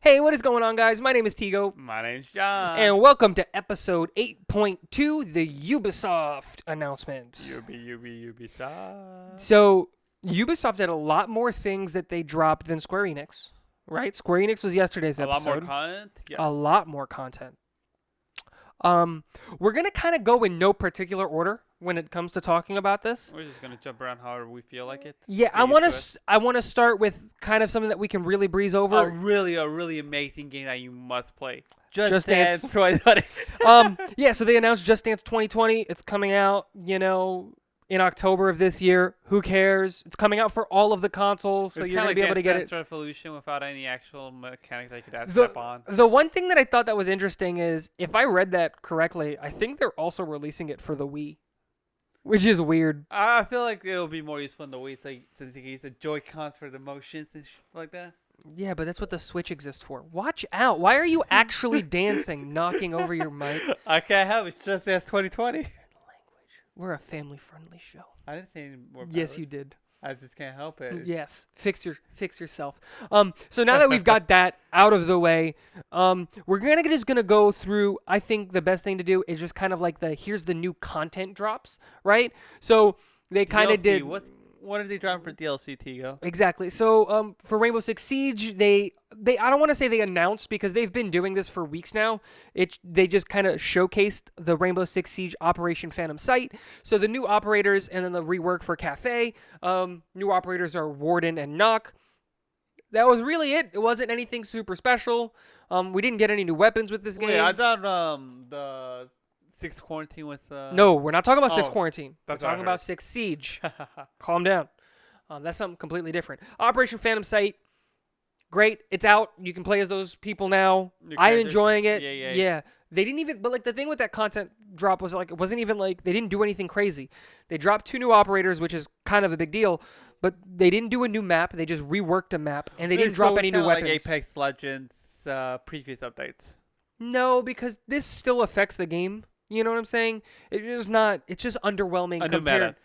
Hey, what is going on, guys? My name is Tigo, My name's John. and welcome to episode 8.2, the Ubisoft announcement. Ubisoft. So, Ubisoft had a lot more things that they dropped than Square Enix, right? Square Enix was yesterday's A lot episode. more content? Yes. A lot more content. We're going to kind of go in no particular order when it comes to talking about this. We're just going to jump around however we feel like it. Yeah, I want to start with kind of something that we can really breeze over. A really amazing game that you must play. Just Dance 2020. Yeah, so they announced Just Dance 2020. It's coming out, in October of this year. Who cares? It's coming out for all of the consoles, so you're going to be able to get it. It's kind of like Dance Revolution without any actual mechanics that you could add The- step on. The one thing that I thought that was interesting is, if I read that correctly, I think they're also releasing it for the Wii, which is weird. I feel like it'll be more useful in the Wii, since you can use the Joy-Cons for the motions and shit like that. Yeah, but that's what the Switch exists for. Watch out. Why are you actually dancing, knocking over your mic? I can't help it. It's Just Dance 2020. We're a family-friendly show. I didn't say any more about Yes, it. you did. I just can't help it. Yes, fix yourself. So now that we've got that out of the way, we're just gonna go through. I think the best thing to do is just kind of like here's the new content drops, right? So they kind of did. What are they dropping for DLC, Tigo? Exactly. So for Rainbow Six Siege, they I don't want to say they announced, because they've been doing this for weeks now. They just kind of showcased the Rainbow Six Siege Operation Phantom site. So the new operators and then the rework for Cafe. New operators are Warden and Knock. That was really it. It wasn't anything super special. We didn't get any new weapons with this game. Wait, I thought the Six Quarantine was No, we're not talking about Six Oh, Quarantine. We're that's what I talking about heard. Six Siege. Calm down. That's something completely different. Operation Phantom Site, great. It's out. You can play as those people now. New I'm characters. enjoying it. Yeah. They didn't even, but the thing with that content drop was it wasn't even they didn't do anything crazy. They dropped 2 new operators, which is kind of a big deal, but they didn't do a new map. They just reworked a map, and they didn't drop any new weapons. Like Apex Legends previous updates. No, because this still affects the game. You know what I'm saying? It's just underwhelming. A new meta.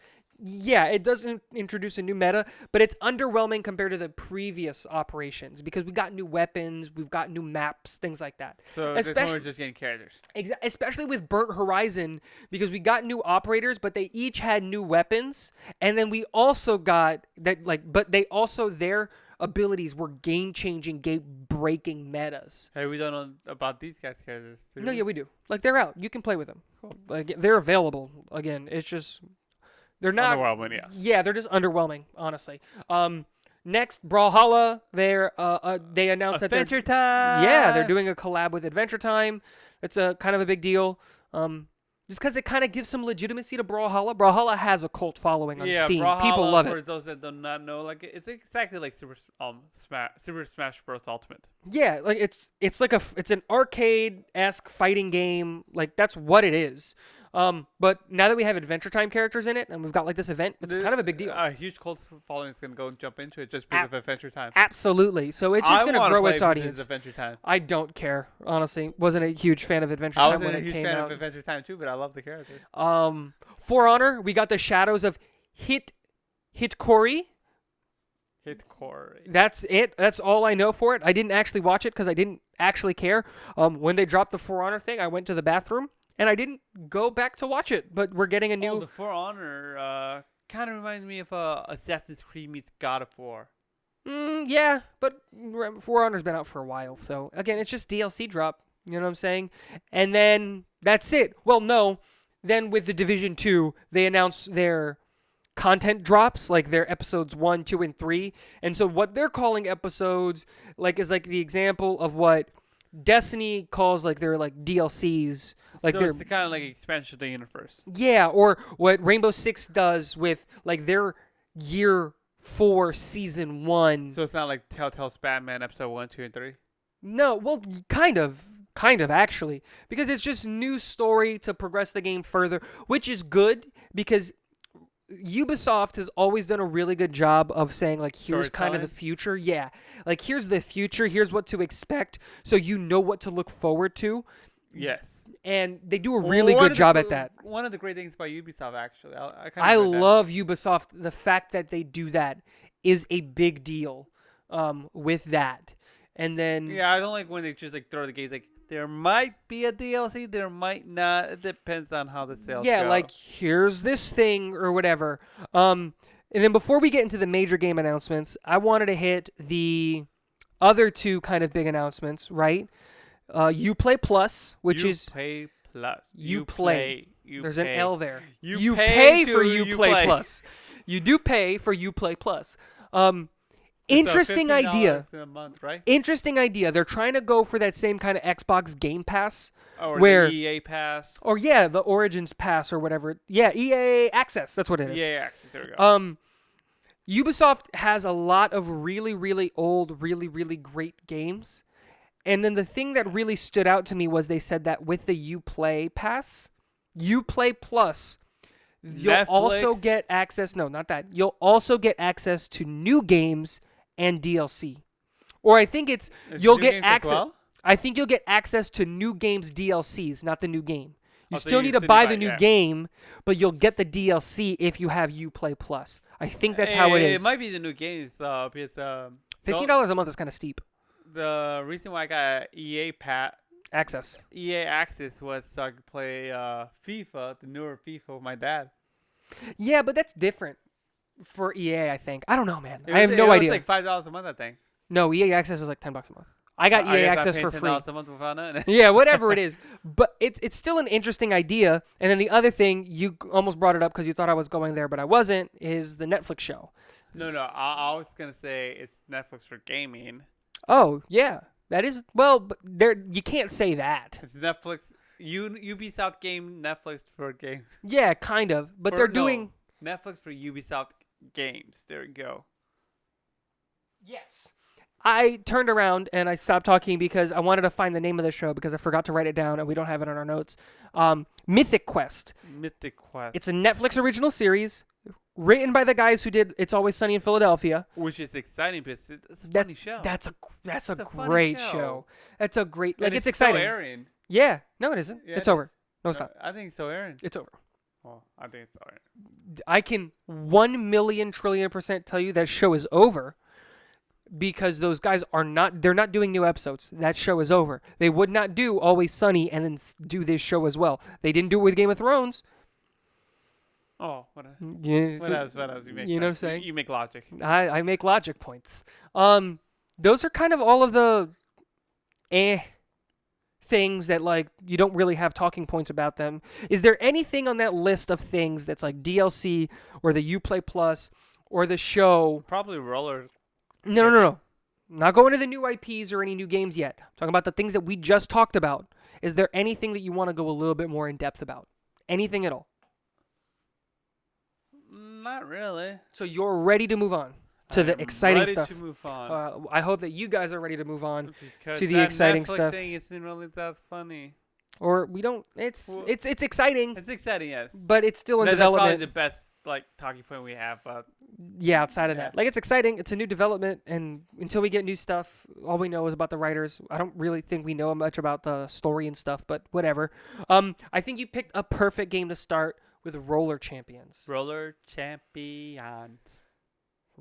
Yeah, it doesn't introduce a new meta, but it's underwhelming compared to the previous operations, because we got new weapons, we've got new maps, things like that. So this one we're just getting characters. Especially with Burnt Horizon, because we got new operators, but they each had new weapons, and then we also got that but they also their abilities were game-changing, game-breaking metas. Hey, we don't know about these guys' characters. No, yeah, we do. They're out. You can play with them. Cool. They're available. Again, it's just they're not. Underwhelming, yes. Yeah, they're just underwhelming, honestly. Next, Brawlhalla. They announced Adventure that Time. they're doing a collab with Adventure Time. It's a kind of a big deal. Just because it kind of gives some legitimacy to Brawlhalla. Brawlhalla has a cult following on Steam. Brawlhalla, People love for it. those that do not know, it's exactly like Super Smash Bros. Ultimate. Yeah, it's an arcade-esque fighting game. That's what it is. But now that we have Adventure Time characters in it, and we've got this event, it's kind of a big deal. A huge cult following is gonna go and jump into it just because of Adventure Time. Absolutely. So it's just gonna grow its audience. Adventure Time. I don't care, honestly. Wasn't a huge fan of Adventure I Time wasn't when a it huge came fan out. of Adventure Time too, but I love the character. For Honor, we got the Shadows of Hitkori. Hitkori. That's it. That's all I know for it. I didn't actually watch it because I didn't actually care. When they dropped the For Honor thing, I went to the bathroom and I didn't go back to watch it. But we're getting a new. The For Honor kind of reminds me of Assassin's Creed meets God of War. Yeah, but For Honor's been out for a while, so again, it's just DLC drop. You know what I'm saying? And then that's it. Well, no. Then with the Division 2, they announced their content drops, their episodes 1, 2, and 3. And so what they're calling episodes is the example of what Destiny calls their DLCs. So it's the kind of expansion of the universe. Yeah, or what Rainbow Six does with their year 4 season 1. So it's not like Telltale's Batman episode 1, 2, and 3? No, well, kind of actually, because it's just new story to progress the game further, which is good because Ubisoft has always done a really good job of saying here's kind of the future. Yeah, here's the future, here's what to expect, so you know what to look forward to. Yes. And they do a really good job at that. One of the great things about Ubisoft, actually, I love Ubisoft. The fact that they do that is a big deal with that. and then Yeah, I don't like when they just like throw the games like there might be a DLC, there might not. It depends on how the sales yeah, go. like here's this thing or whatever. And then before we get into the major game announcements, I wanted to hit the other two kind of big announcements, right? Uplay Plus, which is Uplay Plus. Uplay. There's an L there. You pay to for Uplay Plus. You do pay for Uplay Plus. Interesting It's idea. $15 a month, right? Interesting idea. They're trying to go for that same kind of Xbox Game Pass. Or where, the EA Pass. Or yeah, the Origins Pass or whatever. Yeah, EA Access. That's what it is. EA Access. There we go. Ubisoft has a lot of really, really old, really, really great games. And then the thing that really stood out to me was they said that with the Uplay Pass, Uplay Plus, you'll Netflix? also get access. No, not that. You'll also get access to new games and DLC. Or I think it's you'll New get games as access. well? I think you'll get access to new games DLCs, not the new game. You So still you need to still buy need the to new buy- yeah. game, but you'll get the DLC if you have Uplay Plus. I think that's how it is. It might be the new games because $15 a month is kind of steep. the reason why I got EA Access. EA Access was so I could play FIFA, the newer FIFA with my dad. Yeah, but that's different for EA, I think. I don't know, man. It I have was- no it was idea. like $5 a month, I think. No, EA Access is like $10 a month. I got EA guess Access I for paid free. $10 a month without it. Yeah, whatever it is. But it's still an interesting idea. And then the other thing, you almost brought it up because you thought I was going there, but I wasn't, is the Netflix show. No, I was gonna say it's Netflix for gaming. Oh, yeah. That is, well, but there you can't say that. It's Netflix. Ubisoft game Netflix for game. Yeah, kind of. But they're doing... Netflix for Ubisoft games. There we go. Yes. I turned around and I stopped talking because I wanted to find the name of the show because I forgot to write it down and we don't have it on our notes. Mythic Quest. Mythic Quest. It's a Netflix original series written by the guys who did It's Always Sunny in Philadelphia. Which is exciting because it's a That- funny show. That's a funny great show. show. That's a great, like, And it's still exciting. airing. Yeah. No, it isn't. Yeah, It's it over. is. No, it's not. I think it's still airing. It's over. Well, I think it's still airing. I can 1,000,000,000,000,000% tell you that show is over because those guys they're not doing new episodes. That show is over. They would not do Always Sunny and then do this show as well. They didn't do it with Game of Thrones. Oh, what Yeah, else? What else? You make you know what I'm sense. saying? You make logic. I make logic points. Those are kind of all of the things that, like, you don't really have talking points about them. Is there anything on that list of things that's like DLC or the Uplay Plus or the show? Probably roller. No. Not going to the new IPs or any new games yet. I'm talking about the things that we just talked about. Is there anything that you want to go a little bit more in depth about? Anything at all? Not really. So you're ready to move on to the I'm exciting ready stuff. to move on. I hope that you guys are ready to move on, Because to the that exciting Netflix stuff. thing isn't really that funny. or we don't. It's exciting, It's exciting, yes. but it's still in That's probably development. the best talking point we have. But Yeah, outside of Yeah. that, like, it's exciting. It's a new development, and until we get new stuff, all we know is about the writers. I don't really think we know much about the story and stuff, but whatever. I think you picked a perfect game to start with Roller Champions. Roller Champions.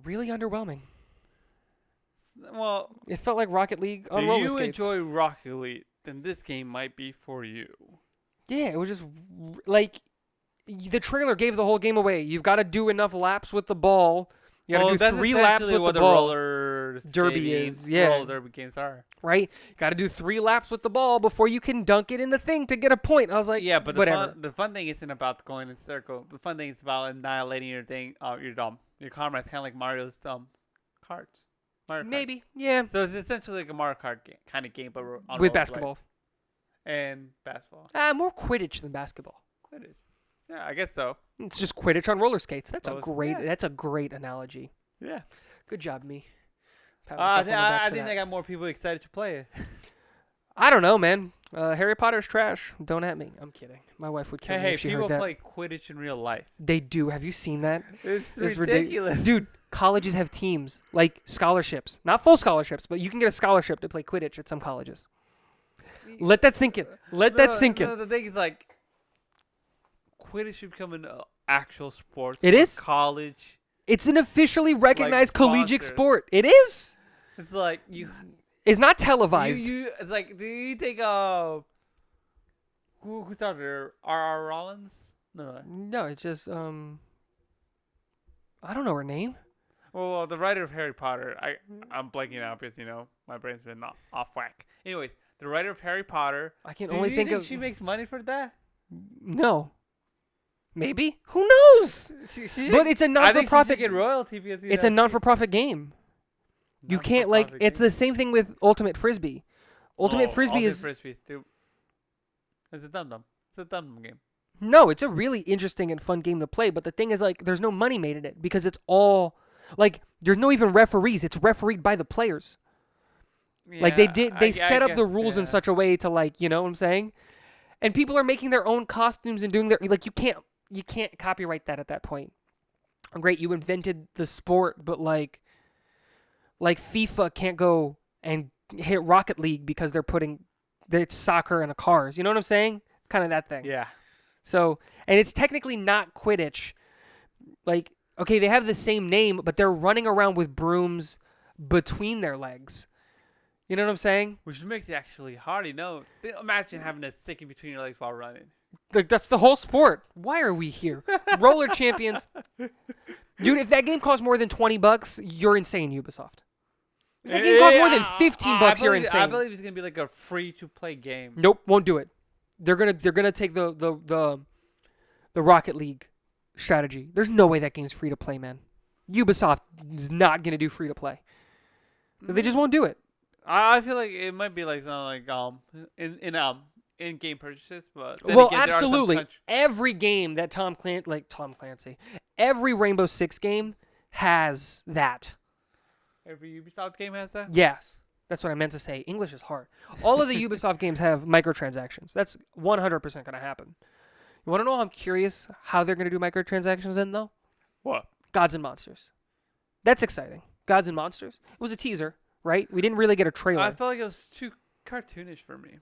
Really underwhelming. Well, It felt like Rocket League on do roller you skates. enjoy Rocket League? Then this game might be for you. Yeah, it was just like the trailer gave the whole game away. You've got to do enough laps with the ball. You got to do that's 3 laps essentially with what the ball. roller Derby skating- is, yeah. Roller derby games are. Right? You got to do 3 laps with the ball before you can dunk it in the thing to get a point. I was like, Yeah, but whatever. the fun thing isn't about going in a circle. The fun thing is about annihilating your comrades, kind of like Mario's cards. Mario Kart. Maybe, yeah. So it's essentially like a Mario Kart kind of game, but on With rollerblades. basketball. And basketball. More Quidditch than basketball. Quidditch. Yeah, I guess so. It's just Quidditch on roller skates. That's Yeah. That's a great analogy. Yeah. Good job, me. Pat I myself on the back for think that. they got more people excited to play it. I don't know, man. Harry Potter's trash. Don't at me. I'm kidding. My wife would kill me Hey, if she people heard that. play Quidditch in real life. They do. Have you seen that? It's It's ridiculous. Dude, colleges have teams, like scholarships. Not full scholarships, but you can get a scholarship to play Quidditch at some colleges. Let that sink in. Let that sink in. No, the thing is, Quidditch should become an actual sport. It for is? college. It's an officially recognized collegiate sponsored. sport. It is. It's like you. is not televised. It's like, do you think who's out there? R.R. Rollins? No. No, it's just I don't know her name. Well, the writer of Harry Potter. I'm blanking out because my brain's been off whack. Anyways, the writer of Harry Potter. I can Do only you think think of she makes money for that? no. Maybe, who knows? But it's a I think she non-for-profit. should get royalty because It's a non-for-profit game. You can't like. It's the same thing with Ultimate Frisbee. Ultimate Frisbee is Dude. It's a dum-dum. It's a dum-dum game. no. It's a really interesting and fun game to play. But the thing is, like, there's no money made in it because it's all like there's no even referees. It's refereed by the players. Like they set up the rules in such a way to like, you know what I'm saying? And people are making their own costumes and doing their like you can't copyright that at that point. Great, you invented the sport, but like FIFA can't go and hit Rocket League because it's soccer and cars. You know what I'm saying? Kind of that thing. Yeah. So, and it's technically not Quidditch. Like, okay, they have the same name, but they're running around with brooms between their legs. You know what I'm saying? Which makes it actually hard, Imagine having a stick in between your legs while running. Like, that's the whole sport. Why are we here? Roller champions. Dude, if that game costs more than $20, you're insane, Ubisoft. If that game costs more than $15, you're insane. I believe it's gonna be like a free-to-play game. Nope, won't do it. They're gonna take the Rocket League strategy. There's no way that game's free to play, man. Ubisoft is not gonna do free to play. They just won't do it. I feel like it might be like something like in-game purchases, but then Well, again, absolutely. Every game that Tom Clancy, every Rainbow Six game has that. Every Ubisoft game has that. Yes, that's what I meant to say. English is hard. All of the Ubisoft games have microtransactions. That's 100% going to happen. You want to know? I'm curious how they're going to do microtransactions in though. What? Gods and Monsters. That's exciting. Gods and Monsters. It was a teaser, right? We didn't really get a trailer. I felt like it was too cartoonish for me.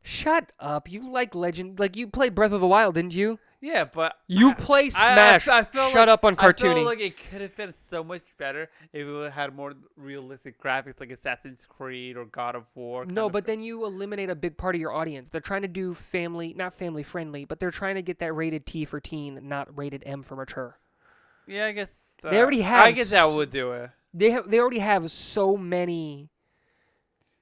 Shut up. You like Legend. Like, you played Breath of the Wild, didn't you? Yeah, but... You play Smash. Shut up on cartoony. I feel like it could have been so much better if it had more realistic graphics like Assassin's Creed or God of War. No, but then you eliminate a big part of your audience. They're trying to do not family friendly, but they're trying to get that rated T for teen, not rated M for mature. Yeah, I guess... they already have... I guess that would do it. They already have so many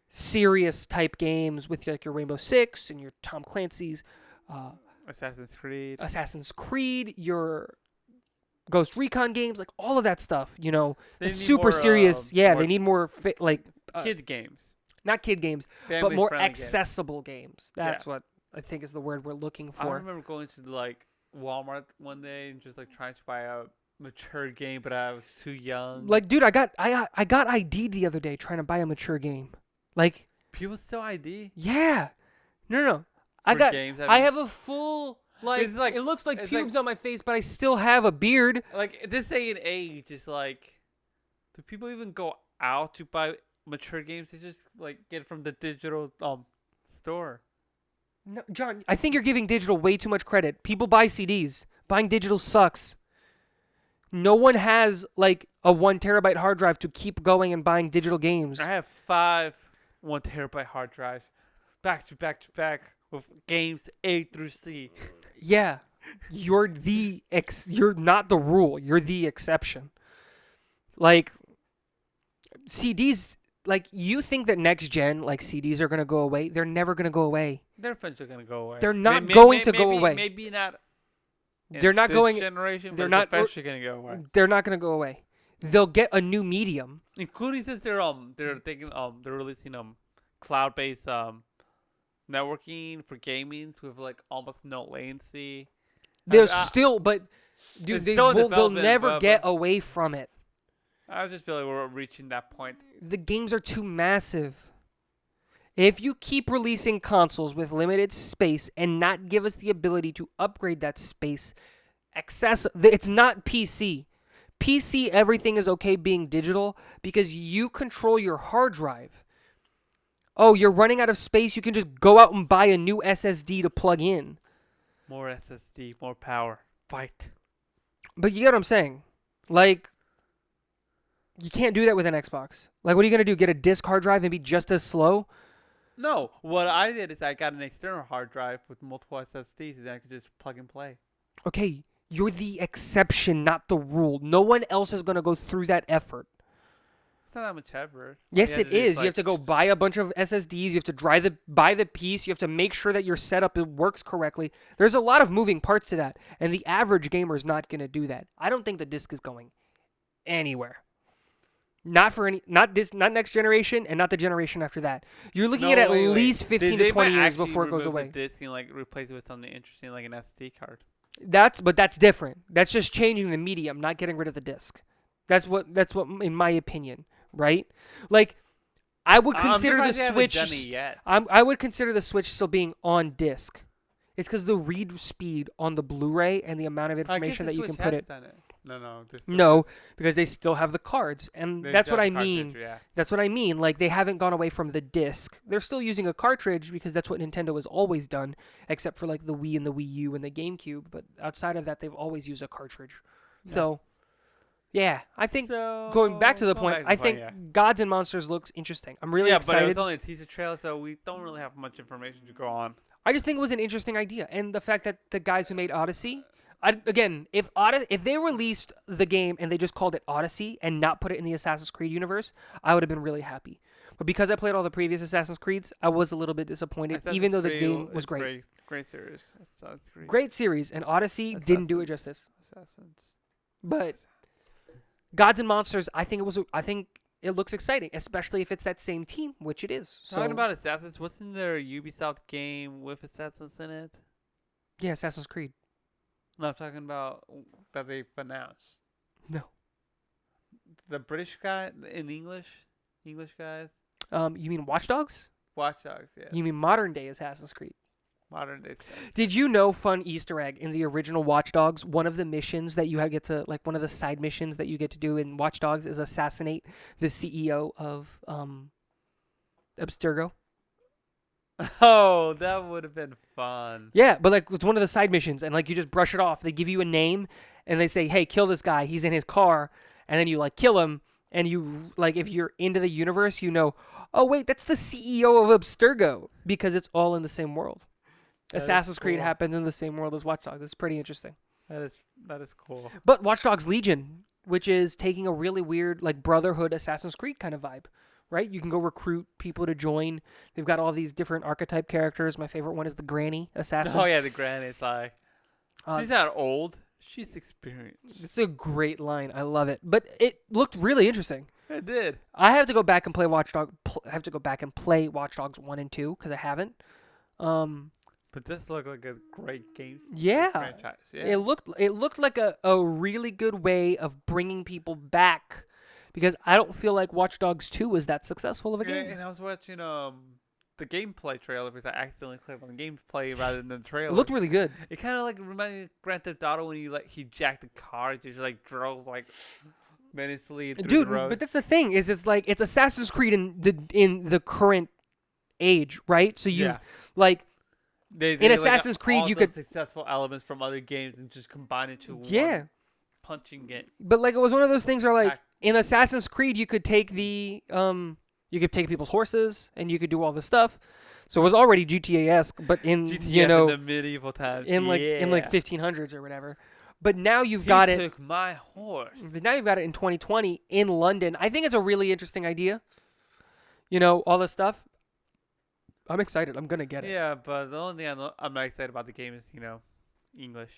serious type games with like your Rainbow Six and your Tom Clancy's Assassin's Creed, your Ghost Recon games, like all of that stuff, it's super serious. They need more kid games. Not kid games, but more accessible games. That's what I think is the word we're looking for. I remember going to like Walmart one day and just like trying to buy a mature game, but I was too young. Like, dude, I got ID'd the other day trying to buy a mature game. Like, people still ID? Yeah. No. I have a full it looks like pubes on my face, but I still have a beard. Like, this day and age is like, do people even go out to buy mature games? They just like get it from the digital store. No, John, I think you're giving digital way too much credit. People buy CDs. Buying digital sucks. No one has like a 1 terabyte hard drive to keep going and buying digital games. I have 5 1 terabyte hard drives, back to back with games A through C. Yeah, you're not the rule. You're the exception. Like, CDs, like, you think that next gen like CDs are gonna go away? They're never gonna go away. They're eventually gonna go away. They're not going to go away. Maybe not. They're not going. Generation, they're but not eventually gonna go away. They're not gonna go away. They'll get a new medium. Including since they're releasing cloud-based networking for gaming with like almost no latency. They'll they'll never get away from it. I just feel like we're reaching that point. The games are too massive. If you keep releasing consoles with limited space and not give us the ability to upgrade that space, it's not PC. PC, everything is okay being digital because you control your hard drive. Oh, you're running out of space, you can just go out and buy a new SSD to plug in. More SSD, more power. Fight. But you get what I'm saying? Like, You can't do that with an Xbox. Like, what are you gonna do? Get a disc hard drive and be just as slow? No, what I did is I got an external hard drive with multiple SSDs, and I could just plug and play. Okay, you're the exception, not the rule. No one else is gonna go through that effort. It's not that much effort. All Yes, you have it to do is. You like, have to go buy a bunch of SSDs. You have to buy the piece. You have to make sure that your setup it works correctly. There's a lot of moving parts to that, and the average gamer is not going to do that. I don't think the disc is going anywhere. Not for any, not next generation, and not the generation after that. You're looking at wait. least 15 They to 20 might years actually before it goes remove away. the disc and like replace it with something interesting like an SD card. But that's different. That's just changing the medium, not getting rid of the disc. That's what in my opinion, right? Like I would consider the surprised they haven't done it Switch. yet. I would consider the Switch still being on disc. It's because the read speed on the Blu-ray and the amount of I guess information the that you Switch can put has it. done it. No. No, because they still have the cards, and that's what I mean. Yeah. That's what I mean. Like they haven't gone away from the disc. They're still using a cartridge because that's what Nintendo has always done, except for like the Wii and the Wii U and the GameCube. But outside of that, they've always used a cartridge. Yeah. So, yeah, I think So, going back to the point, I think yeah. Gods and Monsters looks interesting. I'm really Yeah, but it excited. was only a teaser trailer, so we don't really have much information to go on. I just think it was an interesting idea, and the fact that the guys who made Odyssey, if they released the game and they just called it Odyssey and not put it in the Assassin's Creed universe, I would have been really happy. But because I played all the previous Assassin's Creeds, I was a little bit disappointed, even though the game was great. Great series. Assassin's Creed. Great series, and Odyssey didn't do it justice. Assassins. But Gods and Monsters, I think it looks exciting, especially if it's that same team, which it is. So, Talking about Assassins, what's in their Ubisoft game with Assassins in it? yeah, Assassin's Creed. No, I'm talking about that they've announced. No. The British guy in English guys. You mean Watch Dogs? Watch Dogs, yeah. You mean modern day Assassin's Creed? Modern day stuff. Did you know, fun Easter egg, in the original Watch Dogs, one of the missions that you get to, like one of the side missions that you get to do in Watch Dogs is assassinate the CEO of Abstergo? Oh, that would have been fun. Yeah, but like it's one of the side missions, and like you just brush it off. They give you a name, and they say, "Hey, kill this guy. He's in his car," and then you like kill him, and you like if you're into the universe, you know, oh wait, that's the CEO of Abstergo because it's all in the same world. That is Assassin's Creed cool. happens in the same world as Watch Dogs. It's pretty interesting. That is cool. But Watch Dogs Legion, which is taking a really weird like Brotherhood Assassin's Creed kind of vibe. Right? You can go recruit people to join. They've got all these different archetype characters. My favorite one is the Granny Assassin. Oh yeah, the granny's like she's not old. She's experienced. It's a great line. I love it. But it looked really interesting. It did. I have to go back and play I have to go back and play Watch Dogs 1 and 2 because I haven't. But this looked like a great game. Yeah. Franchise. Yeah. It looked like a really good way of bringing people back because I don't feel like Watch Dogs 2 was that successful of a game. And I was watching the gameplay trailer because I accidentally clicked on the gameplay rather than the trailer. It looked really good. It kind of like reminded me of Grand Theft Auto when he jacked the car, and just like drove like menacingly through Dude, the road. but that's the thing is it's like it's Assassin's Creed in the current age, right? So you Yeah. like They in like, Assassin's Creed all you the could successful elements from other games and just combine it to yeah. one punching it. But like it was one of those things where like Pack- in Assassin's Creed you could take you could take people's horses and you could do all this stuff. So it was already GTA-esque, but in GTA in the medieval times. in like 1500s or whatever. But now you've got it. He took my horse. But now you've got it in 2020 in London. I think it's a really interesting idea. You know, all this stuff. I'm excited. I'm gonna get it. Yeah, but the only thing I'm not excited about the game is English.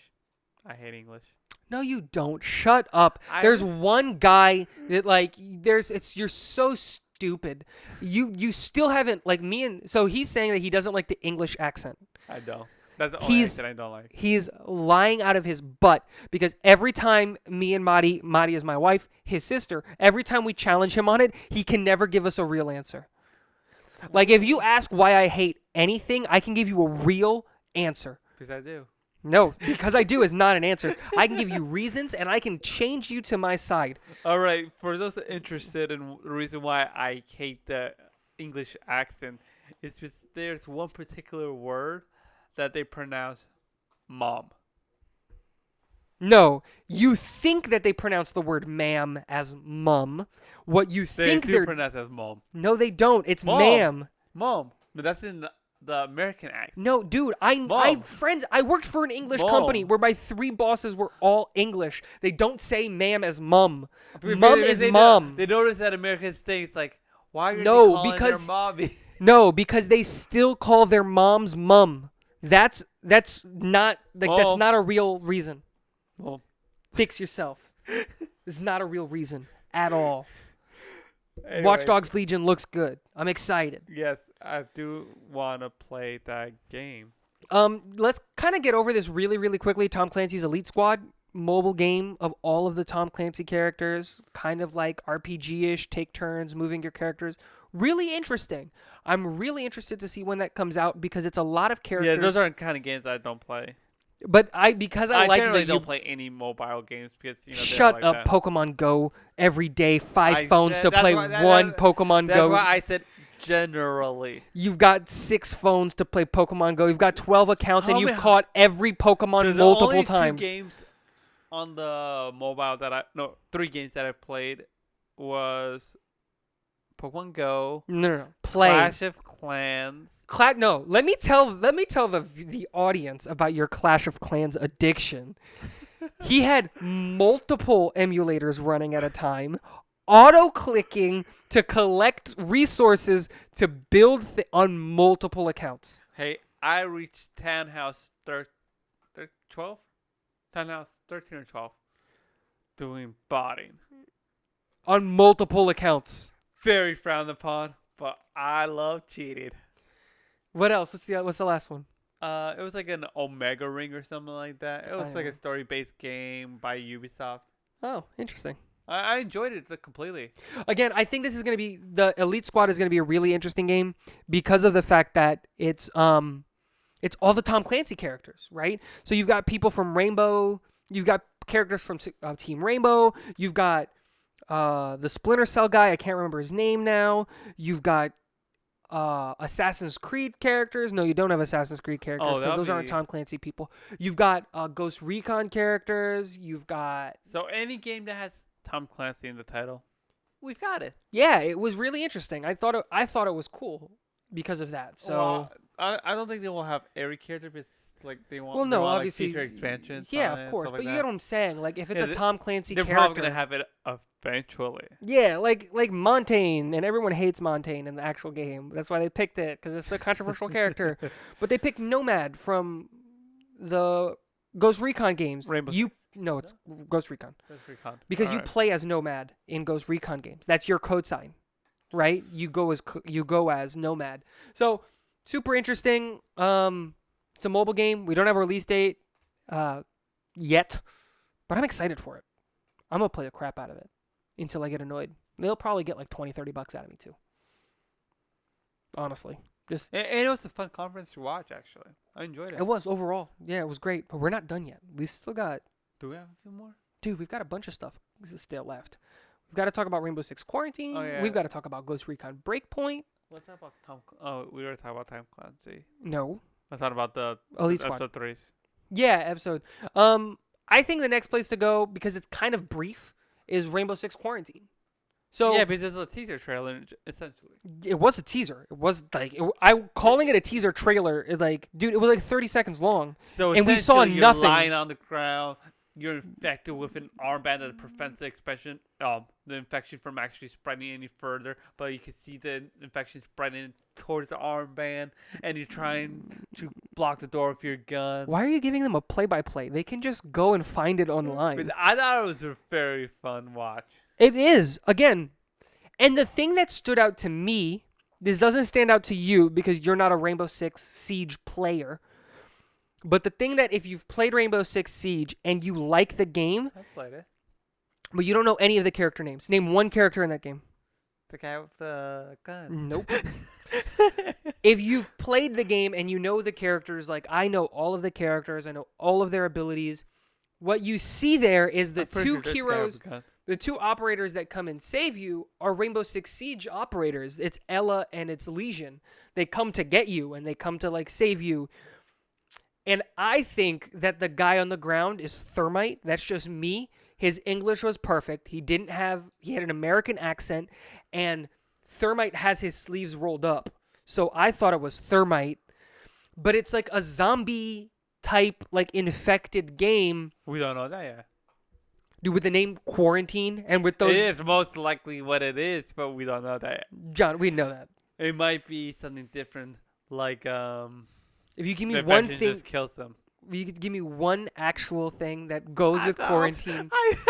I hate English. No, you don't. Shut up. There's one guy that like you're so stupid. You still haven't like me and so he's saying that he doesn't like the English accent. I don't. That's the only accent I don't like. He's lying out of his butt because every time me and Madi is my wife, his sister, every time we challenge him on it, he can never give us a real answer. Like if you ask why I hate anything, I can give you a real answer. Because I do. No, because I do is not an answer. I can give you reasons and I can change you to my side. All right, for those that are interested in the reason why I hate the English accent, is because there's one particular word that they pronounce mom. No, you think that they pronounce the word ma'am as mum. What you They think do they're pronounce it as mom. No, they don't. It's Mom. ma'am. Mom. But that's in the American accent. No, dude, I Mom. friends. I worked for an English Mom. company where my 3 bosses were all English. They don't say ma'am as mum. But Mum is mum. They notice that Americans think like, why are they No, calling because- their mommy? No, because they still call their moms mum. That's not like that's Mom. not a real reason. Mom. Fix yourself. It's not a real reason at all. Watch Anyways, Dogs Legion looks good. I'm excited. Yes, I do want to play that game. Let's kind of get over this really, really quickly. Tom Clancy's Elite Squad mobile game of all of the Tom Clancy characters, kind of like RPG-ish, take turns, moving your characters. Really interesting. I'm really interested to see when that comes out because it's a lot of characters. Yeah, those aren't kind of games I don't play. But because I like generally that don't you play any mobile games because they're shut like up, that. Pokemon Go every day, 5 I phones said- to that's play why- that- one that- Pokemon That's Go. why I said generally. You've got 6 phones to play Pokemon Go. You've got 12 accounts, and How you've many- caught every Pokemon The multiple only times. 2 games on the mobile that 3 games that I played was Pokemon Go, No. Play. Clash of Clans. No, let me tell the audience about your Clash of Clans addiction. He had multiple emulators running at a time, auto-clicking to collect resources to build on multiple accounts. Hey, I reached Townhouse 12? Townhouse 13 or 12. Doing botting. On multiple accounts. Very frowned upon, but I love cheating. What else? What's the last one? It was like an Omega Ring or something like that. It was I like know. a story-based game by Ubisoft. Oh, interesting. I enjoyed it completely. Again, I think this is going to be the Elite Squad is going to be a really interesting game because of the fact that it's all the Tom Clancy characters, right? So you've got people from Rainbow, you've got characters from Team Rainbow, you've got the Splinter Cell guy, I can't remember his name now. You've got Assassin's Creed characters. No, you don't have Assassin's Creed characters Oh, because that'll those aren't be- Tom Clancy people. You've got Ghost Recon characters. You've got So any game that has Tom Clancy in the title, we've got it. yeah, it was really interesting. I thought it was cool because of that. So Well, I don't think they will have every character, but like they want. well, they no, want, obviously, like, future expansions. yeah, on it of and course. stuff But like you get what I'm saying? Like if it's Yeah, a Tom Clancy They're character, probably gonna have it eventually. yeah, like Montaigne, and everyone hates Montaigne in the actual game. That's why they picked it because it's a controversial character. But they picked Nomad from the Ghost Recon games. Rainbow It's Ghost Recon That's pretty con. because you Alright. play as Nomad in Ghost Recon games. That's your code sign, right? You go as Nomad. So super interesting. It's a mobile game. We don't have a release date yet, but I'm excited for it. I'm gonna play the crap out of it until I get annoyed. They'll probably get like $20-$30 out of me too. Honestly, just And it was a fun conference to watch. Actually, I enjoyed it. it was overall. Yeah, it was great. But we're not done yet. We still got, Do we have a few more? dude. We've got a bunch of stuff still left. We've got to talk about Rainbow Six Quarantine. Oh, yeah. We've got to talk about Ghost Recon Breakpoint. Let's talk about Tom. Oh, we were talking about Tom Clancy. No, Let's talk about the Elite Squad. episode 3s. Yeah, episode. I think the next place to go because it's kind of brief is Rainbow Six Quarantine. So yeah, because it's a teaser trailer, essentially. it was a teaser. It was like calling it a teaser trailer. Dude, it was like 30 seconds long. So And we saw essentially, nothing. You're lying on the ground. You're infected with an armband that prevents the infection from actually spreading any further. But you can see the infection spreading towards the armband, and you're trying to block the door with your gun. Why are you giving them a play-by-play? They can just go and find it online. But I thought it was a very fun watch. It is, again. And the thing that stood out to me, this doesn't stand out to you because you're not a Rainbow Six Siege player. But the thing that if you've played Rainbow Six Siege and you like the game, I played it. but you don't know any of the character names, name one character in that game. The guy with the gun. Nope. If you've played the game and you know the characters, like I know all of the characters, I know all of their abilities, what you see there is the I'm pretty two sure this guy heroes, with the gun. the two operators that come and save you are Rainbow Six Siege operators. It's Ella and it's Legion. They come to get you and they come to like save you. And I think that the guy on the ground is Thermite. That's just me. His English was perfect. He had an American accent, and Thermite has his sleeves rolled up. So I thought it was Thermite, but it's like a zombie type, like infected game. We don't know that yet. Dude, with the name Quarantine and with those. It is most likely what it is, but we don't know that yet. John, we know that. It might be something different, like If you give me the one infection thing, just kills them. if you could give me one actual thing that goes with I Quarantine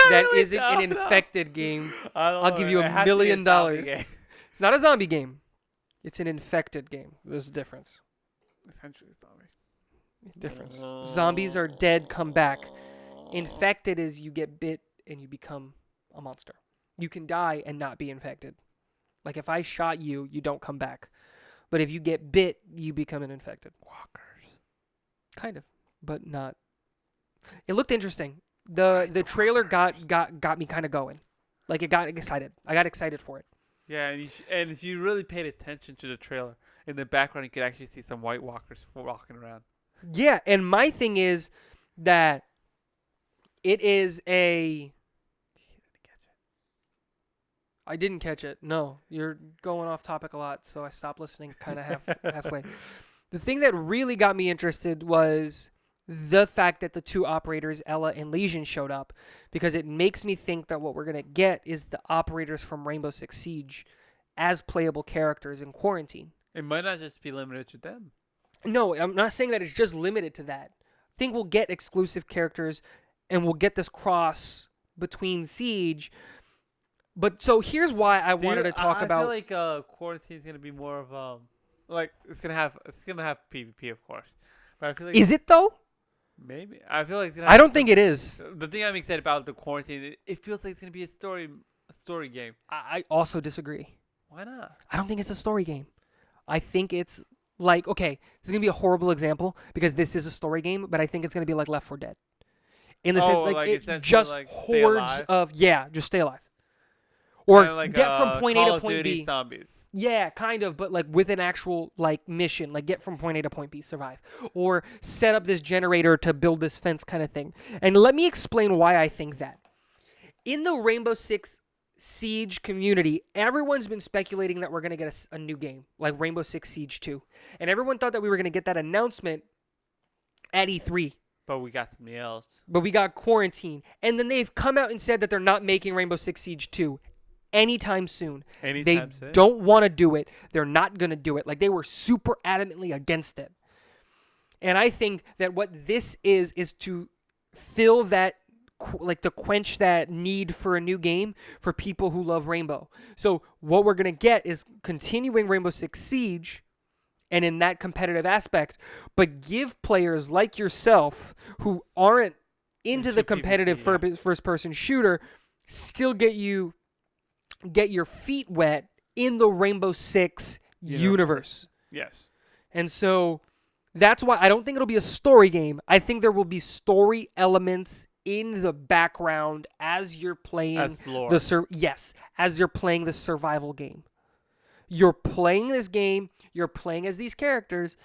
that isn't an infected game, I'll give you It $1 has to be a million. zombie game. It's not a zombie game. It's an infected game. There's a difference. Essentially, zombie. Difference. Zombies are dead, come back. Infected is you get bit and you become a monster. You can die and not be infected. Like if I shot you, you don't come back. But if you get bit, you become an infected. Walkers. Kind of, but not. It looked interesting. The trailer got me kind of going. Like it got excited. I got excited for it. Yeah, and if you really paid attention to the trailer, in the background you could actually see some White Walkers walking around. Yeah, and my thing is that it is a. I didn't catch it. No, you're going off topic a lot, so I stopped listening kind of halfway. The thing that really got me interested was the fact that the two operators, Ella and Legion, showed up, because it makes me think that what we're going to get is the operators from Rainbow Six Siege as playable characters in Quarantine. It might not just be limited to them. No, I'm not saying that it's just limited to that. I think we'll get exclusive characters and we'll get this cross between Siege. But so here's why I wanted to talk about. I feel like Quarantine is gonna be more of like it's gonna have PvP, of course. But I feel like Is it though? maybe I feel like it's gonna I have don't think it is. The thing I'm excited about the Quarantine, it feels like it's gonna be a story game. I also disagree. Why not? I don't think it's a story game. I think it's like, okay, this is going to be a horrible example because this is a story game, but I think it's going to be like Left 4 Dead. In the sense, like it essentially, just like, stay hordes alive? of, just stay alive. Or Kinda like, get from point Call A to of point Duty B. Zombies. Yeah, kind of, but like with an actual like mission, like get from point A to point B, survive. Or set up this generator to build this fence kind of thing. And let me explain why I think that. In the Rainbow Six Siege community, everyone's been speculating that we're going to get a new game, like Rainbow Six Siege 2. And everyone thought that we were going to get that announcement at E3. But we got something else. But we got Quarantine. And then they've come out and said that they're not making Rainbow Six Siege 2 anytime soon. They don't want to do it. They're not going to do it. Like, they were super adamantly against it. And I think that what this is to fill that, like, to quench that need for a new game for people who love Rainbow. So what we're going to get is continuing Rainbow Six Siege and in that competitive aspect, but give players like yourself who aren't into the competitive first-person shooter still get your feet wet in the Rainbow Six universe. Yes. And so that's why I don't think it'll be a story game. I think there will be story elements in the background as you're playing as you're playing the survival game. You're playing this game, you're playing as these characters,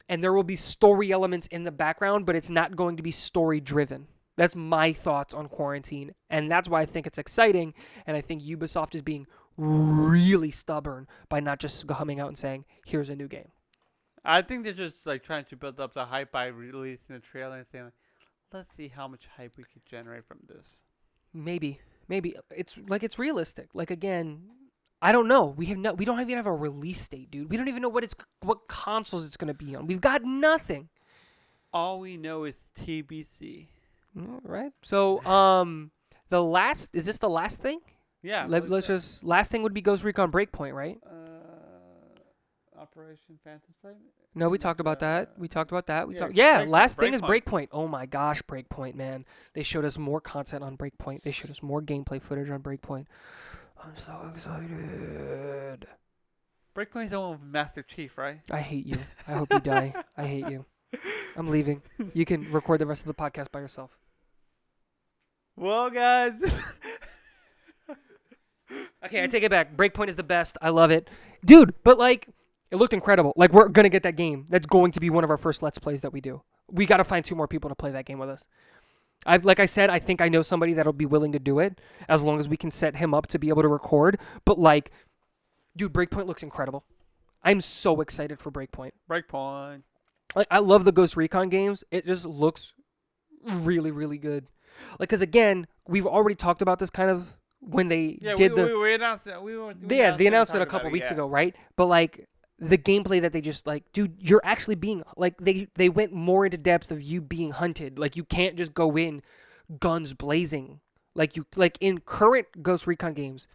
and there will be story elements in the background, but it's not going to be story driven. That's my thoughts on Quarantine, and that's why I think it's exciting, and I think Ubisoft is being really stubborn by not just coming out and saying, here's a new game. I think they're just like trying to build up the hype by releasing a trailer and saying, let's see how much hype we could generate from this. Maybe it's realistic. Like, again, I don't know. We don't even have a release date, dude. We don't even know what consoles it's gonna be on. We've got nothing. All we know is TBC. All right. So, is this the last thing? Yeah. Last thing would be Ghost Recon Breakpoint, right? Operation Phantom Flame? No, we talked about that. Last thing is Breakpoint. Oh my gosh, Breakpoint, man. They showed us more content on Breakpoint. They showed us more gameplay footage on Breakpoint. I'm so excited. Breakpoint's the one with Master Chief, right? I hate you. I hope you die. I hate you. I'm leaving. You can record the rest of the podcast by yourself. Well, guys. Okay, I take it back. Breakpoint is the best. I love it. Dude, but like, It looked incredible. Like, we're going to get that game. That's going to be one of our first Let's Plays that we do. We got to find 2 more people to play that game with us. Like I said, I think I know somebody that'll be willing to do it as long as we can set him up to be able to record. But, like, dude, Breakpoint looks incredible. I'm so excited for Breakpoint. Breakpoint. Like, I love the Ghost Recon games. It just looks really, really good. Like, because, again, we've already talked about this kind of when they did we announced it. they announced it a couple weeks ago, right? But, like, the gameplay that they just, like, dude, you're actually being, like, they went more into depth of you being hunted. Like, you can't just go in guns blazing. Like, in current Ghost Recon games,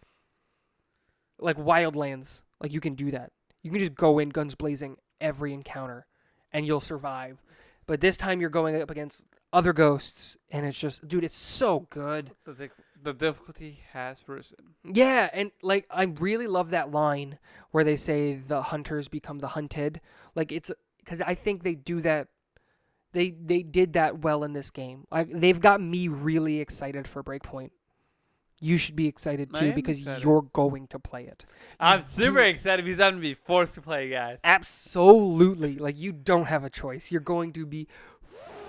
like Wildlands, like, you can do that. You can just go in guns blazing every encounter, and you'll survive. But this time you're going up against other ghosts, and it's just, dude, it's so good. The difficulty has risen. Yeah, and, like, I really love that line where they say the hunters become the hunted. Like, it's, because I think they do that, they did that well in this game. Like, they've got me really excited for Breakpoint. You should be excited too because you're going to play it. I'm super excited because I'm going to be forced to play, guys. Absolutely. Like, you don't have a choice. You're going to be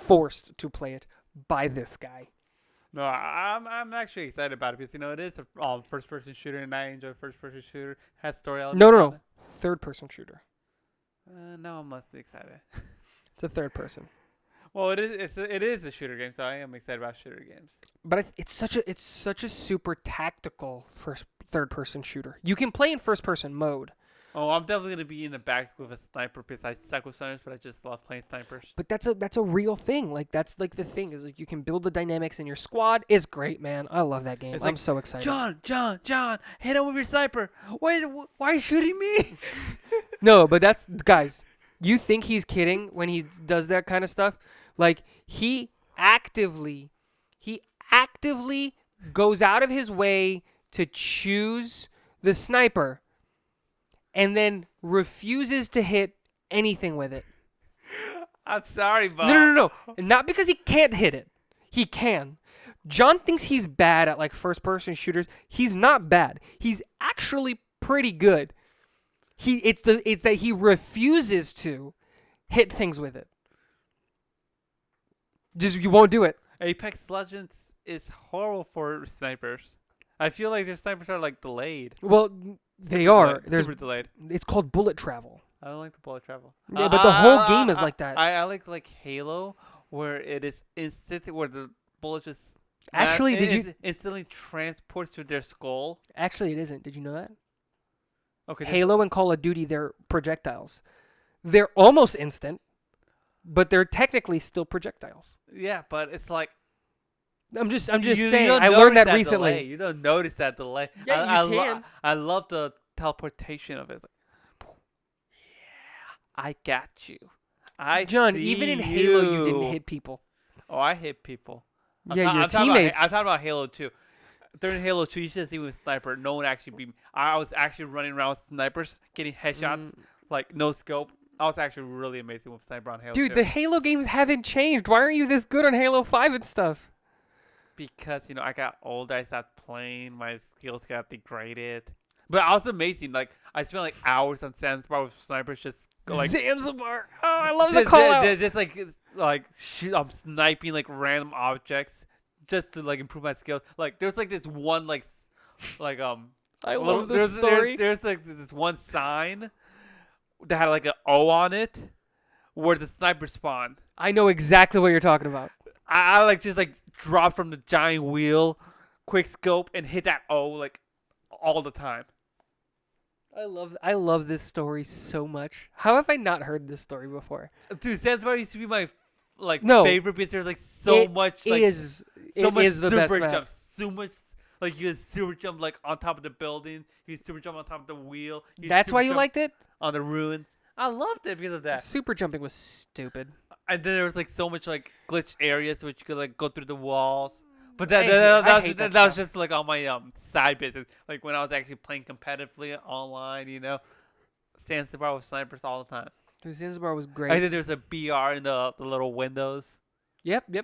forced to play it by this guy. No, I'm actually excited about it because, you know, it is a first-person shooter, and I enjoy first-person shooter. It has story elements. No. Third-person shooter. No, I'm less excited. It's a third person. Well, it is a shooter game, so I am excited about shooter games. But it's such a super tactical third-person shooter. You can play in first-person mode. Oh, I'm definitely gonna be in the back with a sniper because I suck with snipers, but I just love playing snipers. But that's a real thing. Like, that's like the thing is, like, you can build the dynamics in your squad. It's great, man. I love that game. I'm so excited. John, hit him with your sniper. Why are you shooting me? No, but that's, guys. You think he's kidding when he does that kind of stuff? Like, he actively goes out of his way to choose the sniper and then refuses to hit anything with it. I'm sorry, Bob. No. Not because he can't hit it. He can. John thinks he's bad at, like, first-person shooters. He's not bad. He's actually pretty good. It's that he refuses to hit things with it. Just, you won't do it. Apex Legends is horrible for snipers. I feel like their snipers are, like, delayed. Well, they are. Super delayed. It's called bullet travel. I don't like the bullet travel. Yeah, but the whole game is like that. I like Halo, where it is instant, where the bullet just instantly transports to their skull. Actually, it isn't. Did you know that? Okay. Halo and Call of Duty, they're projectiles. They're almost instant, but they're technically still projectiles. Yeah, but it's like, I'm just saying. I learned that recently. Delay. You don't notice that delay. Yeah, you can. I love the teleportation of it. Like, yeah, I got you. John, even in Halo, you didn't hit people. Oh, I hit people. Your teammates. I'm talking about Halo 2. During Halo 2, you should see with sniper. No one actually beat me. I was actually running around with snipers, getting headshots, like no scope. I was actually really amazing with sniper on Halo 2. Dude, the Halo games haven't changed. Why aren't you this good on Halo 5 and stuff? Because, you know, I got older, I stopped playing, my skills got degraded. But I was amazing. Like, I spent like hours on Zanzibar with snipers, just like Zanzibar. Oh, I love the call out. Just I'm sniping like random objects just to like improve my skills. Like, there's like this one I love this story. There's like this one sign that had like an O on it, where the sniper spawned. I know exactly what you're talking about. I like just like drop from the giant wheel, quick scope, and hit that O like all the time. I love this story so much. How have I not heard this story before? Dude, Zanzibar used to be my favorite because there's like so much like it is the best super map. jump, so much like you can super jump like on top of the building, you can super jump on top of the wheel. That's why you liked it? On the ruins. I loved it because of that. Super jumping was stupid. And then there was like so much like glitch areas which you could like go through the walls. But that was just like on my side business. Like when I was actually playing competitively online, you know, Zanzibar with snipers all the time. Dude, Zanzibar was great. And then there's a BR in the little windows. Yep. And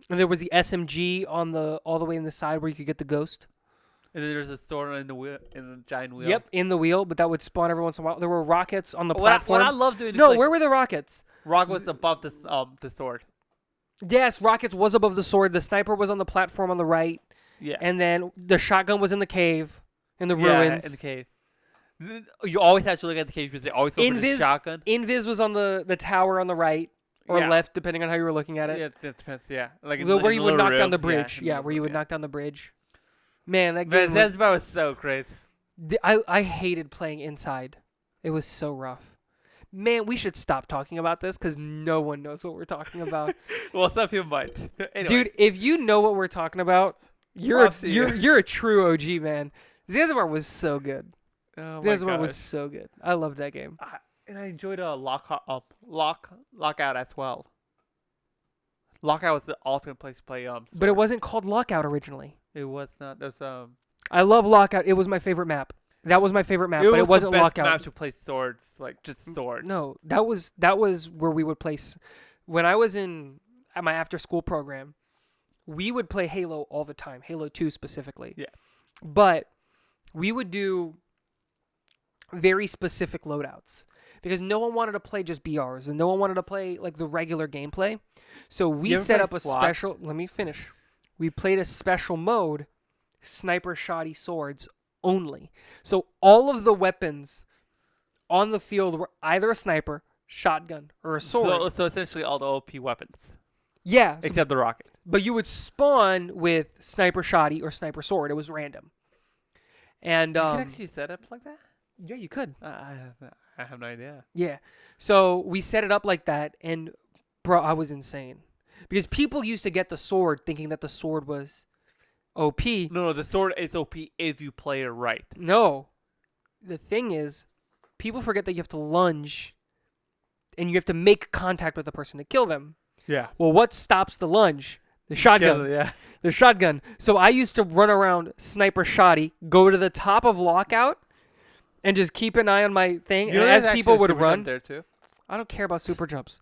there was the SMG on all the way in the side where you could get the ghost. And then there's a sword in the wheel, in the giant wheel. Yep, in the wheel, but that would spawn every once in a while. There were rockets on the What platform. I love doing is No, like, where were the rockets? Rock was above the sword. Yes, rockets was above the sword. The sniper was on the platform on the right. Yeah. And then the shotgun was in the cave, in the Yeah, ruins. in the cave. You always have to look at the cave because they always go for the shotgun. Invis was on the tower on the right or Yeah. left, depending on how you were looking at it. Yeah, that depends. Yeah, like Where you would knock down the room. bridge. in the Yeah, little where you room, would knock down the bridge. Man, that game Bethesda was so great. I hated playing inside. It was so rough. Man, we should stop talking about this because no one knows what we're talking about. Well, some people might. Anyways. Dude, if you know what we're talking about, you're a true OG, man. Zanzibar was so good. Oh my Zanzibar was gosh. so good. I loved that game. And I enjoyed lockout as well. Lockout was the ultimate place to play. But it Sword. wasn't called Lockout originally. It was not. There's I love Lockout. It was my favorite map. That was my favorite map, but it wasn't the best Lockout. map to play swords, like just swords. No, that was where we would play. When I was at my after school program, we would play Halo all the time. Halo 2 specifically. Yeah. But we would do very specific loadouts because no one wanted to play just BRs and no one wanted to play like the regular gameplay. So we You ever set play up a SWAT? special. Let me finish. We played a special mode, sniper shoddy swords only. So all of the weapons on the field were either a sniper, shotgun, or a sword. So essentially all the OP weapons, Yeah, except the rocket. but you would spawn with sniper shoddy or sniper sword. It was random. And You can actually set up like that. yeah, you could. I have no idea. Yeah. So we set it up like that, and bro, I was insane because people used to get the sword thinking that the sword was OP. No, the sword is OP if you play it right. No, the thing is, people forget that you have to lunge, and you have to make contact with the person to kill them. Yeah. Well, what stops the lunge? The shotgun. Yeah. The shotgun. So I used to run around sniper shoddy, go to the top of lockout, and just keep an eye on my thing. And as people would run, there too. I don't care about super jumps.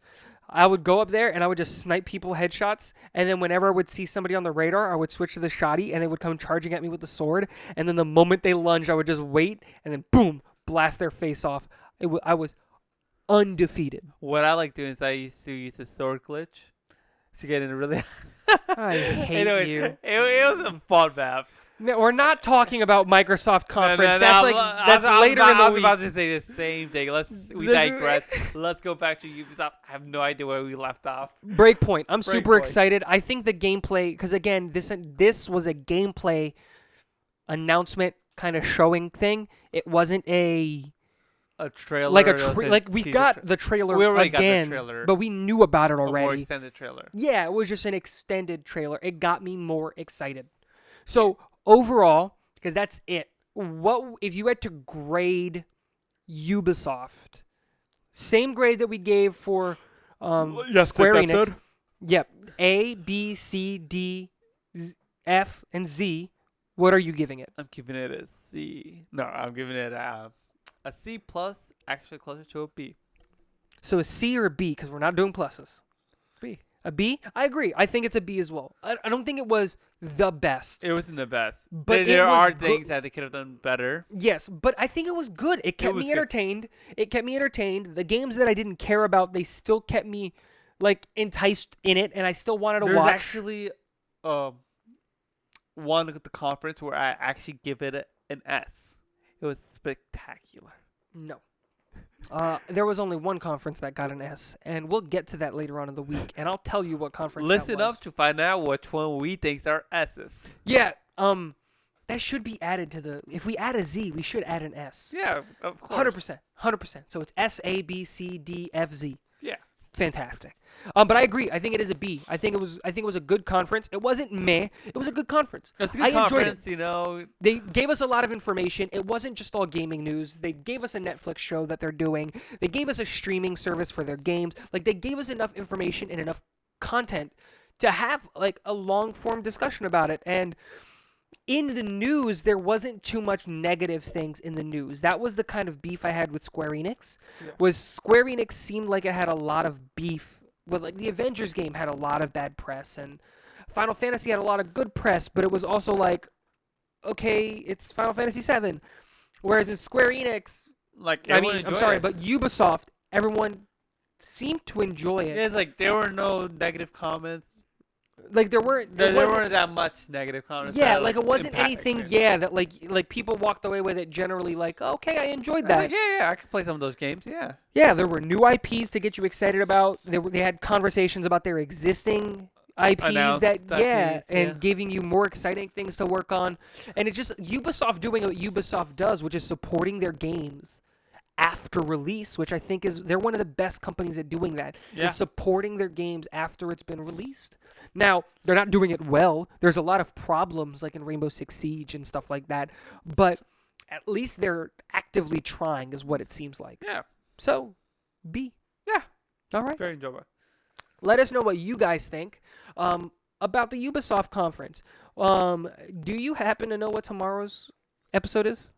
I would go up there and I would just snipe people headshots. And then whenever I would see somebody on the radar, I would switch to the shoddy and they would come charging at me with the sword. And then the moment they lunged, I would just wait and then boom, blast their face off. I was undefeated. What I like doing is I used to use the sword glitch to get in a really. I hate you. It was a fun map. No, we're not talking about Microsoft conference. No, That's later in the I was week. about to say the same thing. We digress. Let's go back to Ubisoft. I have no idea where we left off. Breakpoint. I'm super Breakpoint. excited. I think the gameplay, because again, this was a gameplay announcement kind of showing thing. It wasn't a trailer. like we got the trailer We already got the again, trailer. but we knew about it a more already. extended trailer. Yeah, it was just an extended trailer. It got me more excited. So overall, because that's it. What if you had to grade Ubisoft? Same grade that we gave for Square this Enix. episode. Yep. A, B, C, D, F, and Z. What are you giving it? I'm giving it a C. No, I'm giving it a C plus. Actually, closer to a B. So a C or a B? Because we're not doing pluses. B. A B? I agree. I think it's a B as well. I don't think it was the best. It wasn't the best, But there it was are good. things that they could have done better. Yes, but I think it was good. It kept was me good. entertained. It kept me entertained. The games that I didn't care about, they still kept me enticed in it, and I still wanted to There's watch. actually one at the conference where I actually give it an S. It was spectacular. No. There was only one conference that got an S, and we'll get to that later on in the week, and I'll tell you what conference that Listen was. up to find out which one we think are S's. Yeah, that should be added to the... If we add a Z, we should add an S. Yeah, of course. 100%. 100%. So it's S, A, B, C, D, F, Z. Yeah. Fantastic. But I agree. I think it is a B. I think it was a good conference. It wasn't meh. It was a good conference. It's a I good enjoyed it. conference, you know. They gave us a lot of information. It wasn't just all gaming news. They gave us a Netflix show that they're doing. They gave us a streaming service for their games. They gave us enough information and enough content to have a long form discussion about it. And in the news, there wasn't too much negative things in the news. That was the kind of beef I had with Square Enix. Yeah. Was Square Enix seemed like it had a lot of beef. Well, the Avengers game had a lot of bad press, and Final Fantasy had a lot of good press, but it was also okay, it's Final Fantasy VII. Whereas in Square Enix, Like, I everyone mean, I'm enjoyed sorry, it. but Ubisoft, everyone seemed to enjoy it. Yeah, it's like there were no negative comments. Like there weren't, There wasn't, weren't that much negative comments. yeah, that, like it wasn't impact anything, experience. yeah, that like people walked away with it generally like, okay, I enjoyed I was that. like, yeah, I could play some of those games. Yeah. Yeah, there were new IPs to get you excited about. They had conversations about their existing IPs Announced that, yeah, IPs, and yeah. giving you more exciting things to work on. And it just, Ubisoft doing what Ubisoft does, which is supporting their games after release, which I think they're one of the best companies at doing that, Yeah. is supporting their games after it's been released. Now, they're not doing it well. There's a lot of problems like in Rainbow Six Siege and stuff like that, but at least they're actively trying is what it seems like. Yeah. So, B. Yeah. All right. Very enjoyable. Let us know what you guys think about the Ubisoft conference. Do you happen to know what tomorrow's episode is?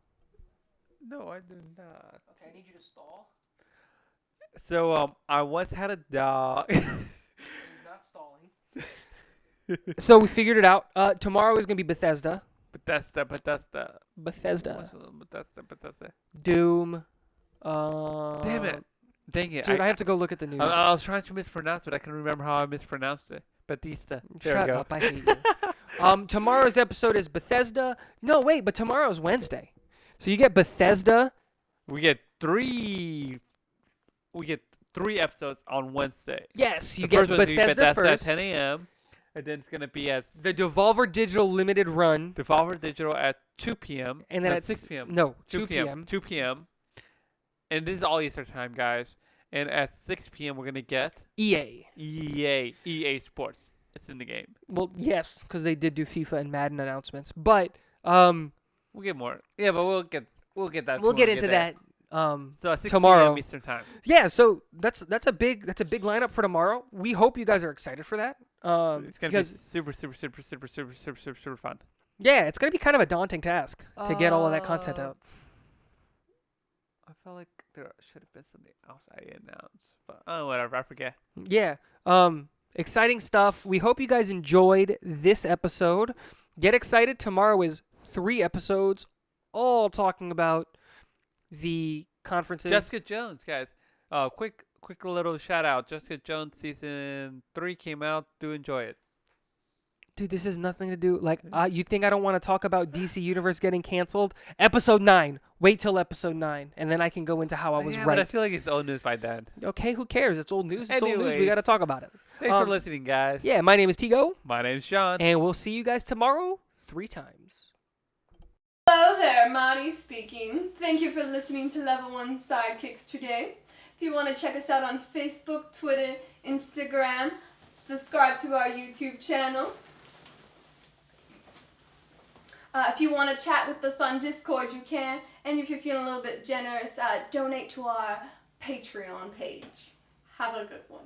No, I did not. Okay, I need you to stall. So, I once had a dog. He's not stalling. So we figured it out. Tomorrow is going to be Bethesda. Bethesda. Bethesda. Doom. Damn it. Dang it. Dude, I have to go look at the news. I was trying to mispronounce it. I can remember how I mispronounced it. Bethesda. There Shut we go. up, I hate you. Tomorrow's episode is Bethesda. No, wait, but tomorrow's Wednesday. So you get Bethesda. We get three episodes on Wednesday. Yes, you The get first one's gonna be Bethesda first. at 10 a.m. And then it's gonna be at The Devolver Digital-Limited Run. Devolver Digital at 2 p.m. And then at at 6 p.m. No, 2 p.m. 2 p.m. And this is all Eastern time, guys. And at 6 p.m. we're gonna get EA. EA Sports. It's in the game. Well, yes, because they did do FIFA and Madden announcements. But We'll get more. Yeah, but we'll get that. we'll when get we into there. that So at 6 tomorrow. p.m. Eastern time. Yeah, so that's a big lineup for tomorrow. We hope you guys are excited for that. It's gonna be Because super fun. yeah, it's gonna be kind of a daunting task to get all of that content out. I felt like there should have been something else I announced, but whatever. I forget. Yeah. Exciting stuff. We hope you guys enjoyed this episode. Get excited. Tomorrow is 3 episodes, all talking about the conferences. Jessica Jones, guys. Quick little shout out. Jessica Jones season 3 came out. Do enjoy it. Dude, this has nothing to do. Like, you think I don't want to talk about DC Universe getting canceled? Episode 9. Wait till episode 9, and then I can go into how I was yeah, right. but I feel like it's old news by then. Okay, who cares? It's old news. It's old news. We Anyways. got to talk about it. Thanks for listening, guys. Yeah, my name is Tigo, My name's John. and we'll see you guys tomorrow 3 times. Hello there, Marty speaking. Thank you for listening to Level 1 Sidekicks today. If you want to check us out on Facebook, Twitter, Instagram, subscribe to our YouTube channel. If you want to chat with us on Discord, you can. And if you're feeling a little bit generous, donate to our Patreon page. Have a good one.